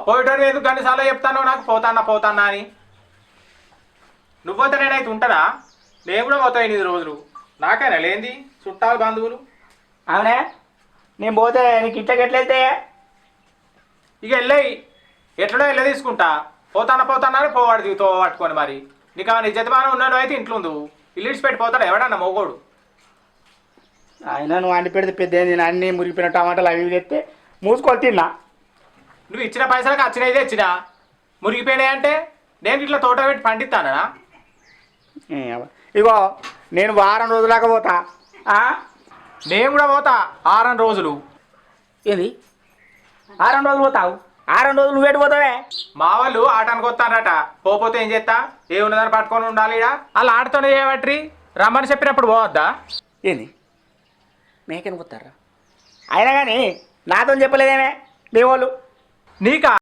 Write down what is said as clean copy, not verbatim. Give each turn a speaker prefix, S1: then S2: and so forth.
S1: పోయేటోరు ఎందుకు గన్నిసార్లు చెప్తాను నాకు పోతాన్నా అని. నువ్వు పోతే నేనైతే ఉంటానా? నేను కూడా పోతా 8 రోజులు. నాకైనా లేంది చుట్టాలు బంధువులు.
S2: అవునే నేను పోతే నీకు ఇంట్లోకి ఎట్లయితే
S1: ఇక వెళ్ళయి ఎట్లడో వెళ్ళ తీసుకుంటా. పోతానా అని పోవాడు దిగుతో పట్టుకొని మరి. నీకు ఆ నిజమానం ఉన్నాడు అయితే ఇంట్లో ఉండు. ఇల్లు ఇడిచిపెట్టి పోతాడు ఎవడన్నా మొగోడు.
S2: ఆయన నువ్వు అండి పెడితే పెద్ద నేను అన్నీ మురిగిపోయిన టమాటాలు అవి ఇవి తెస్తే మూసుకొని తిన్నా.
S1: నువ్వు ఇచ్చిన పైసలకు వచ్చినవి తెచ్చినా మురిగిపోయినాయి అంటే నేను ఇట్లా తోట పెట్టి పండిస్తానా?
S2: ఇగో నేను వారం రోజులాగా పోతా.
S1: నేను కూడా పోతా 6 రోజులు.
S2: ఏంది 6 రోజులు పోతావు? 6 రోజులు నువ్వేటి పోతావే?
S1: మా వాళ్ళు ఆటానికి వస్తానట. పోతే ఏం చేస్తా? ఏమున్నదని పట్టుకొని ఉండాలి ఇడ. వాళ్ళు ఆటతోనే చేయబట్టి రమ్మని చెప్పినప్పుడు పోవద్దా?
S2: ఏంది మేకని పోతారా? అయినా కానీ నాతో చెప్పలేదేమే మీ వాళ్ళు.
S1: నీకా